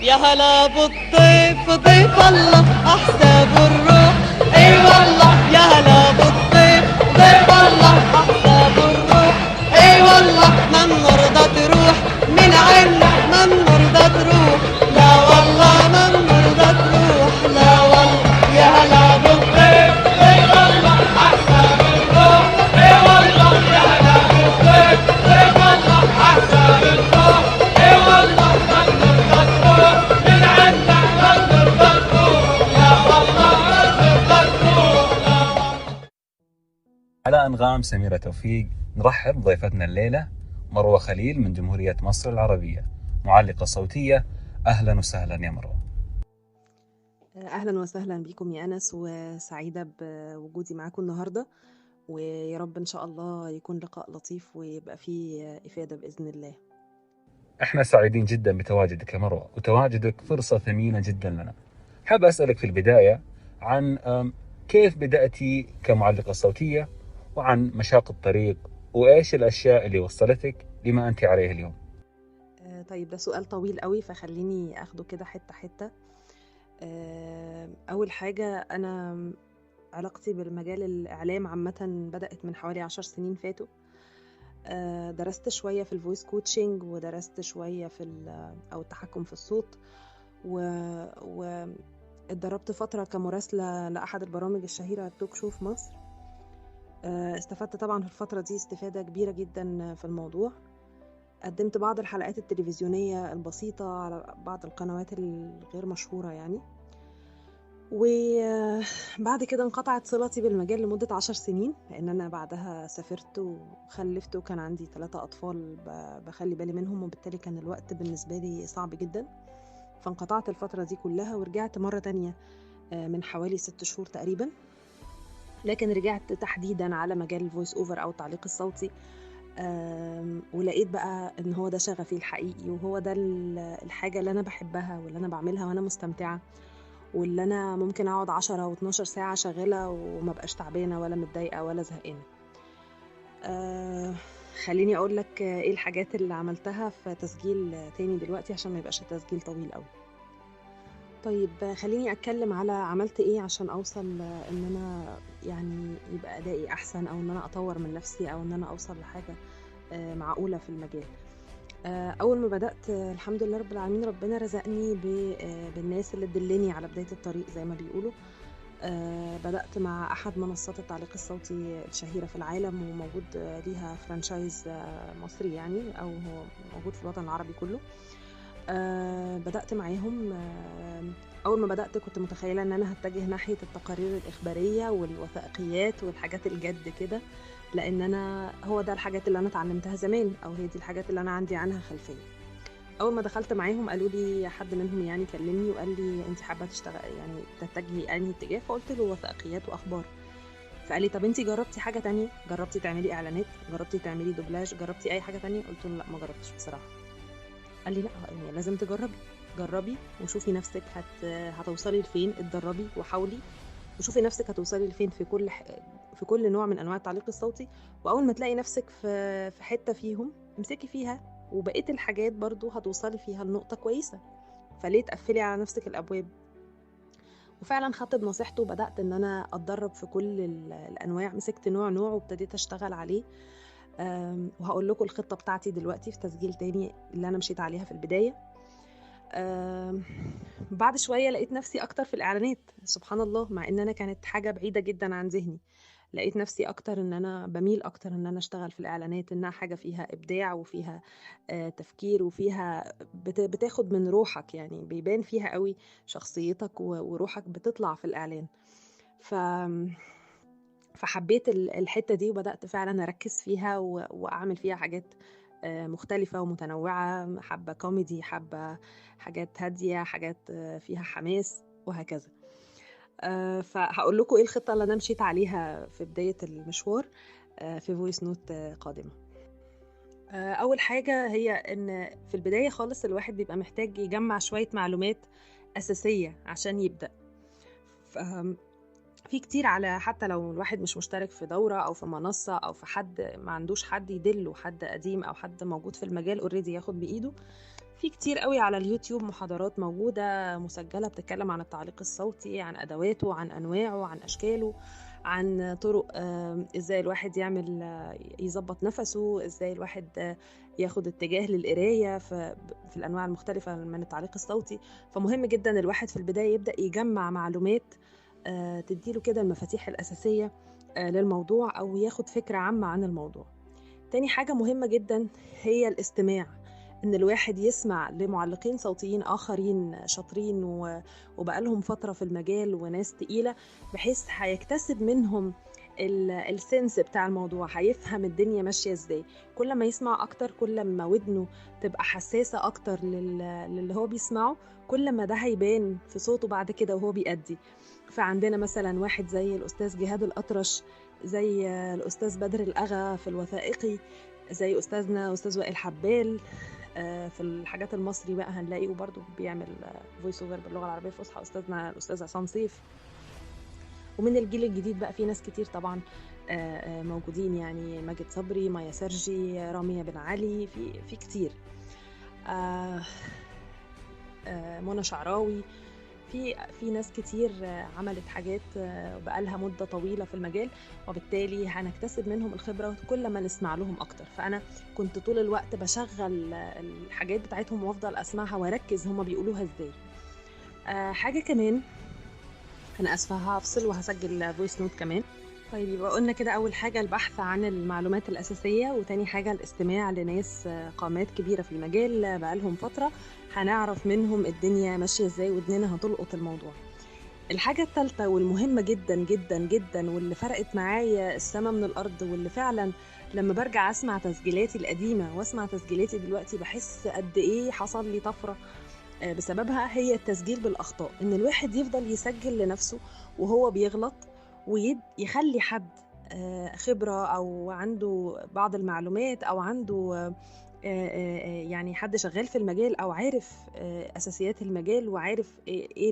يا هلا بالضيف ضيف الله أحساب الروح. أي والله يا هلا بالضيف ضيف الله أحساب الروح. أي والله من نرضى تروح من عنا، من نرضى تروح، لا والله من نرضى تروح، لا والله يا هلا بالضيف ضيف الله أحساب الروح. أي والله يا هلا بالضيف ضيف الله أحساب الروح. أي والله من نرضى تروح من عنا، من نرضى تروح، لا والله من نرضى تروح، لا والله. على أنغام سميرة توفيق نرحب بضيفتنا الليلة مروة خليل من جمهورية مصر العربية، معلقة صوتية. أهلا وسهلا يا مروة. أهلا وسهلا بكم يا أنس، وسعيدة بوجودي معاكم النهاردة، ويا رب إن شاء الله يكون لقاء لطيف ويبقى فيه إفادة بإذن الله. احنا سعيدين جدا بتواجدك يا مروة، وتواجدك فرصة ثمينة جدا لنا. حاب أسألك في البداية عن كيف بدأتي كمعلقة صوتية، وعن مشاق الطريق، وإيش الأشياء اللي وصلتك لما أنت عليه اليوم. طيب ده سؤال طويل قوي، فخليني أخده كده حتة حتة. أول حاجة، أنا علاقتي بالمجال الإعلام عامة بدأت من حوالي 10 سنين فاتوا. درست شوية في الفويس كوتشنج، ودرست شوية في أو التحكم في الصوت، واتدربت فترة كمراسلة لأحد البرامج الشهيرة التوك شو في مصر. استفدت طبعا في الفترة دي استفادة كبيرة جدا في الموضوع. قدمت بعض الحلقات التلفزيونية البسيطة على بعض القنوات الغير مشهورة يعني. وبعد كده انقطعت صلتي بالمجال لمدة 10 سنين، لأن أنا بعدها سافرت وخلفت، وكان عندي 3 أطفال بخلي بالي منهم، وبالتالي كان الوقت بالنسبة لي صعب جدا. فانقطعت الفترة دي كلها، ورجعت مرة تانية من حوالي 6 شهور تقريبا، لكن رجعت تحديدا على مجال الفويس اوفر أو التعليق الصوتي. ولقيت بقى ان هو ده شغفي الحقيقي، وهو ده الحاجة اللي انا بحبها واللي انا بعملها وانا مستمتعة، واللي انا ممكن اقعد 10 و12 ساعة شغالة وما بقاش تعبانة ولا متضايقة ولا زهقانة. خليني اقول لك ايه الحاجات اللي عملتها في تسجيل تاني دلوقتي عشان ما يبقاش التسجيل طويل قوي. طيب خليني اتكلم على عملت ايه عشان اوصل ان انا يعني يبقى ادائي احسن، او ان انا اطور من نفسي، او ان انا اوصل لحاجة معقولة في المجال. أول ما بدأت الحمد لله رب العالمين ربنا رزقني بالناس اللي تدلني على بداية الطريق زي ما بيقولوا. بدأت مع أحد منصات التعليق الصوتي الشهيرة في العالم، وموجود ليها فرانشايز مصري يعني، أو هو موجود في الوطن العربي كله. بدأت معاهم. أول ما بدأت كنت متخيلة أن أنا هتجه ناحية التقارير الإخبارية والوثائقيات والحاجات الجد كده، لأن أنا هو ده الحاجات اللي أنا اتعلمتها زمان، أو هي دي الحاجات اللي أنا عندي عنها خلفية. أول ما دخلت معاهم قالوا لي، حد منهم يعني كلمني وقال لي أنت حابة تشتغل يعني تتجهي أنهي اتجاه؟ فقلت له وثائقيات وأخبار. فقال لي طب أنت جربتي حاجة تانية؟ جربتي تعملي إعلانات؟ جربتي تعملي دوبلاج؟ جربتي أي حاجة تانية؟ قلت له لا ما جربتش بصراحة. قال لي لا يعني لازم تجربي، جربي وشوفي نفسك هتوصلي لفين. اتدربي وحاولي وشوفي نفسك هتوصلي لفين في كل نوع من انواع التعليق الصوتي، واول ما تلاقي نفسك في حتة فيهم امسكي فيها، وبقيه الحاجات برضو هتوصلي فيها لنقطة كويسة، فليه تقفلي على نفسك الابواب؟ وفعلا خدت بنصيحته وبدأت ان انا اتدرب في كل الانواع. مسكت نوع وابتديت اشتغل عليه. وهقول لكم الخطة بتاعتي دلوقتي في تسجيل تاني اللي انا مشيت عليها في البداية. بعد شوية لقيت نفسي أكتر في الإعلانات، سبحان الله، مع إن أنا كانت حاجة بعيدة جدا عن ذهني. لقيت نفسي أكتر إن أنا بميل أكتر إن أنا أشتغل في الإعلانات، إنها حاجة فيها إبداع وفيها تفكير، وفيها بتاخد من روحك، يعني بيبان فيها قوي شخصيتك وروحك بتطلع في الإعلان. فحبيت الحتة دي، وبدأت فعلا أركز فيها وأعمل فيها حاجات مختلفة ومتنوعة، حبة كوميدي، حبة حاجات هادية، حاجات فيها حماس، وهكذا. فهقول لكم ايه الخطة اللي انا مشيت عليها في بداية المشوار في فويس نوت قادمة. اول حاجة هي ان في البداية خالص الواحد بيبقى محتاج يجمع شوية معلومات أساسية عشان يبدأ. في كتير، على حتى لو الواحد مش مشترك في دورة أو في منصة أو في حد ما عندوش حد يدله، حد قديم أو حد موجود في المجال اوريدي ياخد بإيده، في كتير قوي على اليوتيوب محاضرات موجودة مسجلة بتتكلم عن التعليق الصوتي، عن أدواته، عن أنواعه، عن أشكاله، عن طرق إزاي الواحد يعمل يظبط نفسه، إزاي الواحد ياخد اتجاه للقراية في الأنواع المختلفة من التعليق الصوتي. فمهم جدا الواحد في البداية يبدأ يجمع معلومات تديله كده المفاتيح الأساسية للموضوع، أو ياخد فكرة عامة عن الموضوع. تاني حاجة مهمة جدا هي الاستماع، إن الواحد يسمع لمعلقين صوتيين آخرين شاطرين وبقالهم فترة في المجال وناس تقيلة، بحيث هيكتسب منهم السنس بتاع الموضوع، هيفهم الدنيا ماشية ازاي. كل ما يسمع أكتر، كل ما ودنه تبقى حساسة أكتر للي هو بيسمعه، كل ما ده هيبان في صوته بعد كده وهو بيأدي. فعندنا مثلا واحد زي الأستاذ جهاد الأطرش، زي الأستاذ بدر الأغا في الوثائقي، زي أستاذنا أستاذ وائل حبال في الحاجات المصري بقى هنلاقيه برضو بيعمل فويس اوفر باللغة العربية الفصحى، أستاذنا الأستاذ عصام سيف. ومن الجيل الجديد بقى في ناس كتير طبعا موجودين، يعني ماجد صبري، مايا سرجي، رامية بن علي، في كتير، منى شعراوي، في ناس كتير عملت حاجات بقالها مدة طويلة في المجال، وبالتالي هنكتسب منهم الخبرة كل ما نسمع لهم أكتر. فأنا كنت طول الوقت بشغل الحاجات بتاعتهم وأفضل أسمعها وأركز هما بيقولوها إزاي. حاجة كمان، أنا أسفة هفصل وهسجل فويس نوت كمان. طيب يبقى قلنا كده أول حاجة البحث عن المعلومات الأساسية، وتاني حاجة الاستماع لناس قامات كبيرة في المجال بقالهم فترة، هنعرف منهم الدنيا ماشية ازاي ودننا هتلقط الموضوع. الحاجة الثالثة والمهمة جدا جدا جدا، واللي فرقت معايا السما من الأرض، واللي فعلا لما برجع أسمع تسجيلاتي القديمة وأسمع تسجيلاتي دلوقتي بحس قد إيه حصل لي طفرة بسببها، هي التسجيل بالأخطاء. إن الواحد يفضل يسجل لنفسه وهو بيغلط، ويخلي حد خبرة أو عنده بعض المعلومات أو عنده يعني حد شغال في المجال أو عارف أساسيات المجال وعارف إيه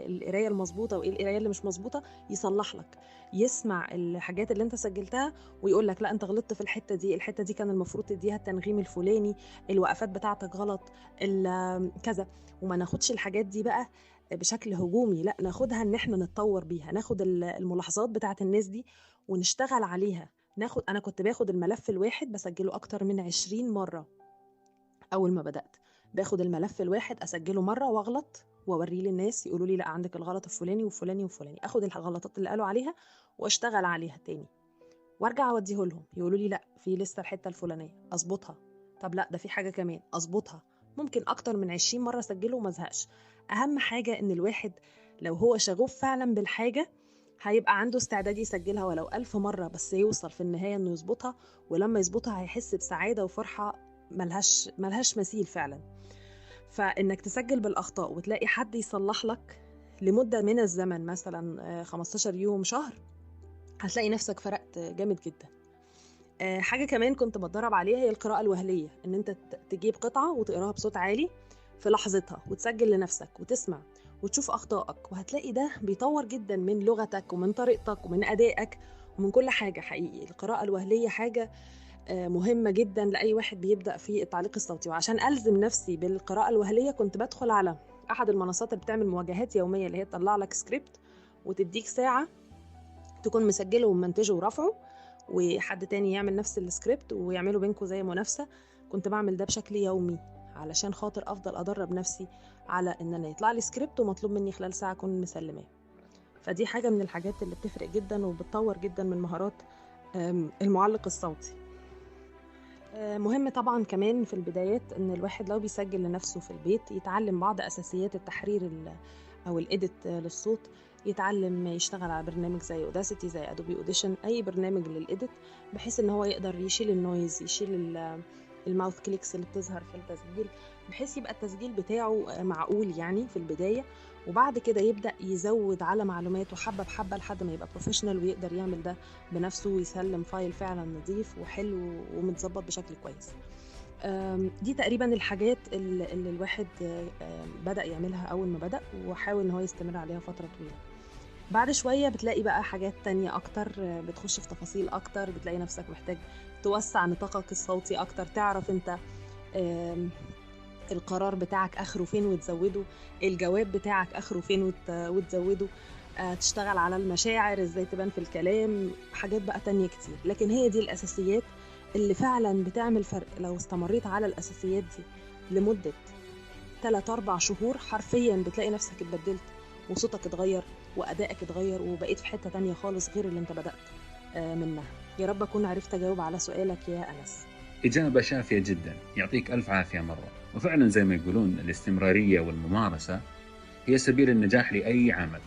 القراية المظبوطة وإيه القراية اللي مش مظبوطة، يصلح لك، يسمع الحاجات اللي انت سجلتها ويقول لك لا انت غلطت في الحتة دي، الحتة دي كان المفروض تديها التنغيم الفلاني، الوقفات بتاعتك غلط، كذا. وما ناخدش الحاجات دي بقى بشكل هجومي، لا ناخدها ان احنا نتطور بيها، ناخد الملاحظات بتاعت الناس دي ونشتغل عليها. انا كنت باخد الملف الواحد بسجله اكتر من 20 مرة. اول ما بدأت باخد الملف الواحد اسجله مرة واغلط واوريه للناس، يقولوا لي لا عندك الغلط الفلاني وفلاني وفلاني، اخد الغلطات اللي قالوا عليها واشتغل عليها تاني، وارجع اوديه لهم يقولوا لي لا في لسه الحتة الفلانية اظبطها، طب لا ده في حاجة كمان اظبطها. ممكن اكتر من 20 مرة اسجله وما ازهقش. اهم حاجة ان الواحد لو هو شغوف فعلا بالحاجة هيبقى عنده استعداد يسجلها ولو 1000 مرة، بس يوصل في النهاية انه يظبطها، ولما يظبطها هيحس بسعادة وفرحة ملهاش مثيل فعلا. فإنك تسجل بالأخطاء وتلاقي حد يصلح لك لمدة من الزمن، مثلا 15 يوم، شهر، هتلاقي نفسك فرقت جامد جدا. حاجة كمان كنت بتدرب عليها هي القراءة الوهلية، إن أنت تجيب قطعة وتقراها بصوت عالي في لحظتها وتسجل لنفسك وتسمع وتشوف أخطائك، وهتلاقي ده بيطور جدا من لغتك ومن طريقتك ومن أدائك ومن كل حاجة. حقيقي القراءة الوهلية حاجة مهمة جدا لأي واحد بيبدأ في التعليق الصوتي. وعشان ألزم نفسي بالقراءة الوهلية كنت بدخل على أحد المنصات اللي بتعمل مواجهات يومية، اللي هي تطلع لك سكريبت وتديك ساعة تكون مسجله ومنتجه ورفعه، وحد تاني يعمل نفس السكريبت ويعملوا بينكم زي منافسة. كنت بعمل ده بشكل يومي علشان خاطر أفضل أدرب نفسي على إن أنا يطلع لي سكريبت ومطلوب مني خلال ساعة أكون مسلماه. فدي حاجة من الحاجات اللي بتفرق جدا وبتطور جدا من مهارات المعلق الصوتي. مهم طبعا كمان في البدايات ان الواحد لو بيسجل لنفسه في البيت يتعلم بعض اساسيات التحرير او الاديت للصوت، يتعلم يشتغل على برنامج زي اوداسيتي، زي ادوبي اوديشن، اي برنامج للاديت، بحيث ان هو يقدر يشيل النويز، يشيل الماوث كليكس اللي بتظهر في التسجيل، بحيث يبقى التسجيل بتاعه معقول يعني في البداية. وبعد كده يبدأ يزود على معلوماته حبة بحبة لحد ما يبقى بروفيشنال ويقدر يعمل ده بنفسه ويسلم فايل فعلا نظيف وحلو ومتظبط بشكل كويس. دي تقريبا الحاجات اللي الواحد بدأ يعملها أول ما بدأ، وحاول إن هو يستمر عليها فترة طويلة. بعد شوية بتلاقي بقى حاجات تانية أكتر، بتخش في تفاصيل أكتر، بتلاقي نفسك محتاج توسع نطاقك الصوتي أكتر، تعرف أنت القرار بتاعك اخره فين وتزوده، الجواب بتاعك اخره فين وتزوده، تشتغل على المشاعر، ازاي تبان في الكلام، حاجات بقى تانية كتير. لكن هي دي الاساسيات اللي فعلا بتعمل فرق. لو استمريت على الاساسيات دي لمدة 3-4 شهور حرفيا بتلاقي نفسك اتبدلت، وصوتك اتغير، وادائك اتغير، وبقيت في حتة تانية خالص غير اللي انت بدأت منها. يا رب اكون عرفت اجاوب على سؤالك يا انس. إجابة شافية جدا، يعطيك ألف عافية مرة. وفعلا زي ما يقولون الاستمرارية والممارسة هي سبيل النجاح لأي عمل.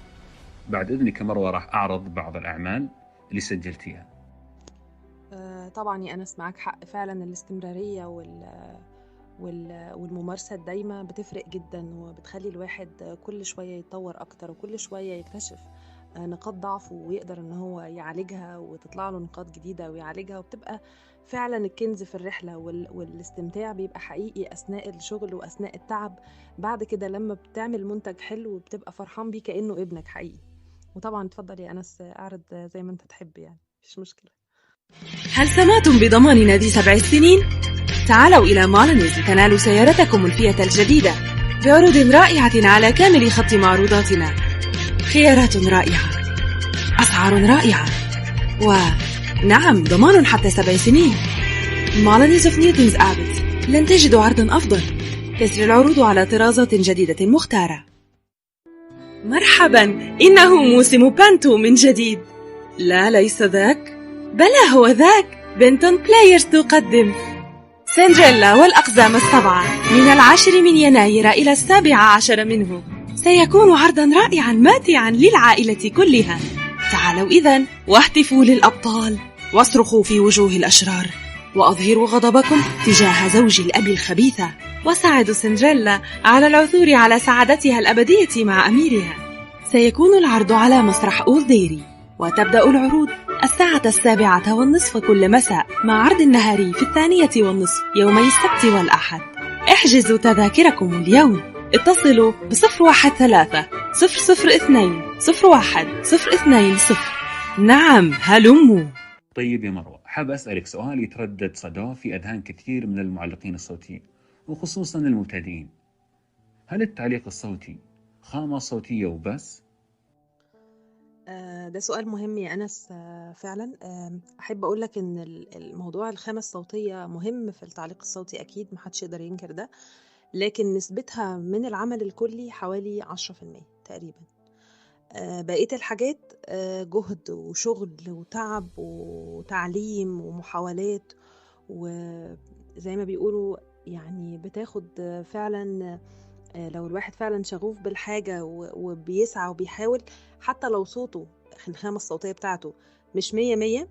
بعد إذنك يا مروة راح أعرض بعض الأعمال اللي سجلتيها. طبعا يا أنس معاك حق، فعلا الاستمرارية والممارسة الدايمة بتفرق جدا، وبتخلي الواحد كل شوية يتطور أكتر، وكل شوية يكتشف نقاط ضعفه ويقدر إن هو يعالجها، وتطلع له نقاط جديدة ويعالجها، وبتبقى فعلا الكنز في الرحلة. والاستمتاع بيبقى حقيقي أثناء الشغل وأثناء التعب. بعد كده لما بتعمل منتج حلو بتبقى فرحان بيه كأنه ابنك حقيقي. وطبعا اتفضل يا أنس اعرض زي ما انت تحب، يعني مفيش مشكلة. هل سمعتم بضمان نادي 7 سنين؟ تعالوا إلى مالانيز لتنالوا سيارتكم الفيات الجديدة بعروض رائعة على كامل خط معروضاتنا، خيارات رائعة، أسعار رائعة، ونعم ضمان حتى 7 سنين. مالانيز اوف نيوتنز آبت، لن تجدوا عرضا أفضل. تسري العروض على طرازات جديدة مختارة. مرحبا، إنه موسم بانتو من جديد. لا ليس ذاك، بلى هو ذاك. بنتون بلايرز تقدم سندريلا والأقزام 7 من 10 من يناير إلى 17 منه. سيكون عرضا رائعا ماتعا للعائلة كلها. تعالوا إذن واهتفوا للأبطال، واصرخوا في وجوه الأشرار، وأظهروا غضبكم تجاه زوج الأب الخبيثة، وساعدوا سندريلا على العثور على سعادتها الأبدية مع أميرها. سيكون العرض على مسرح أول ديري، وتبدأ العروض 7:15 كل مساء، مع عرض النهاري في 2:30 يومي السبت والأحد. احجزوا تذاكركم اليوم. اتصلوا ب013 002 01 020. نعم هلموا. طيب يا مروة، حاب أسألك سؤال يتردد صداه في أذهان كثير من المعلقين الصوتيين وخصوصا المبتدئين. هل التعليق الصوتي خامة صوتية وبس؟ ده سؤال مهم يا أنس. فعلا أحب أقولك إن الموضوع الخامة الصوتية مهم في التعليق الصوتي، أكيد محدش يقدر ينكر ده، لكن نسبتها من العمل الكلي حوالي 10% تقريبا. بقية الحاجات جهد وشغل وتعب وتعليم ومحاولات، وزي ما بيقولوا يعني بتاخد فعلا، لو الواحد فعلا شغوف بالحاجة وبيسعى وبيحاول، حتى لو صوته الخامة الصوتية بتاعته مش 100،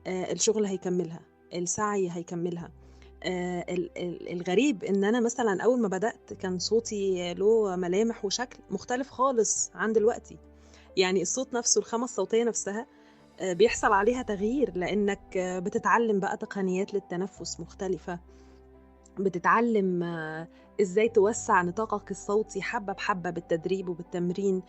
الشغل هيكملها، السعي هيكملها. الغريب ان انا مثلا اول ما بدأت كان صوتي له ملامح وشكل مختلف خالص عن دلوقتي. يعني الصوت نفسه، الخامة الصوتية نفسها بيحصل عليها تغيير، لانك بتتعلم بقى تقنيات للتنفس مختلفة، بتتعلم ازاي توسع نطاقك الصوتي حبة بحبة بالتدريب وبالتمرين.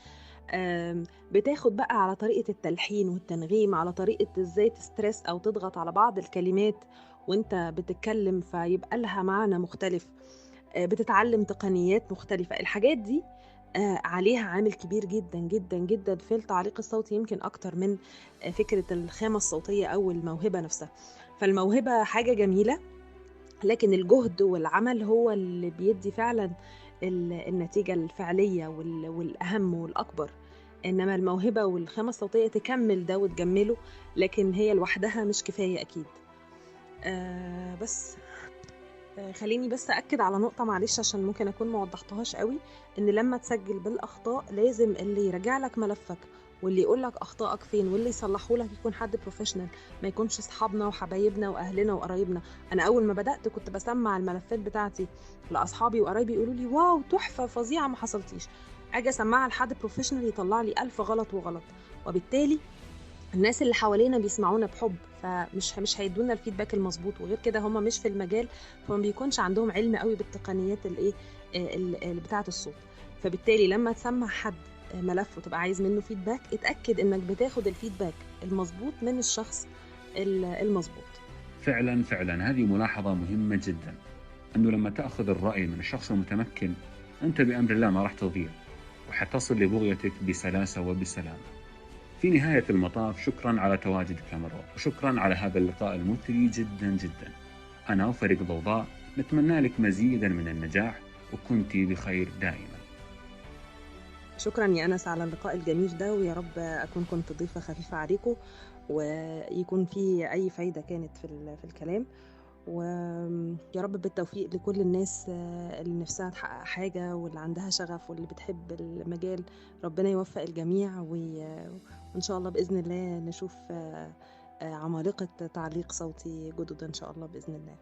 بتاخد بقى على طريقة التلحين والتنغيم، على طريقة ازاي تسترس او تضغط على بعض الكلمات وانت بتتكلم فيبقى لها معنى مختلف. بتتعلم تقنيات مختلفة. الحاجات دي عليها عامل كبير جدا جدا جدا في التعليق الصوتي، يمكن اكتر من فكرة الخامة الصوتية او الموهبة نفسها. فالموهبة حاجة جميلة، لكن الجهد والعمل هو اللي بيدي فعلا النتيجة الفعلية والأهم والأكبر. إنما الموهبة والخامة الصوتية تكمل ده وتجمله، لكن هي لوحدها مش كفاية أكيد. بس خليني بس أكد على نقطة، معلش عشان ممكن أكون ما وضحتهاش قوي، إن لما تسجل بالأخطاء لازم اللي يراجع لك ملفك واللي يقول لك أخطائك فين واللي يصلحه لك يكون حد بروفيشنال، ما يكونش أصحابنا وحبايبنا وأهلنا وقرايبنا. أنا أول ما بدأت كنت بسمع الملفات بتاعتي لأصحابي وقرايبي يقولوا لي واو تحفة فظيعة ما حصلتيش، أجي أسمعها لحد بروفيشنال يطلع لي 1000 غلط وغلط. وبالتالي الناس اللي حوالينا بيسمعونا بحب، فمش هيدونا الفيدباك المظبوط، وغير كده هم مش في المجال، فما بيكونش عندهم علم قوي بالتقنيات اللي بتاعه الصوت. فبالتالي لما تسمع حد ملف وتبقى عايز منه فيدباك، اتأكد انك بتاخد الفيدباك المظبوط من الشخص المظبوط. فعلا هذه ملاحظة مهمة جدا. أنه لما تأخذ الرأي من الشخص المتمكن أنت بأمر الله ما راح تضيع، وحتصل لبغيتك بسلاسة وبسلام. في نهاية المطاف شكرا على تواجدك يا مروة، وشكرا على هذا اللقاء المثري جدا جدا. أنا وفريق ضوضاء نتمنى لك مزيدا من النجاح، وكنتي بخير دائما. شكرا يا أنس على اللقاء الجميل ده، ويا رب أكون كنت ضيفة خفيفة عليكم، ويكون في أي فايدة كانت في الكلام. ويا رب بالتوفيق لكل الناس اللي نفسها تحقق حاجة، واللي عندها شغف، واللي بتحب المجال. ربنا يوفق الجميع، وإن شاء الله بإذن الله نشوف عمالقة تعليق صوتي جدد إن شاء الله بإذن الله.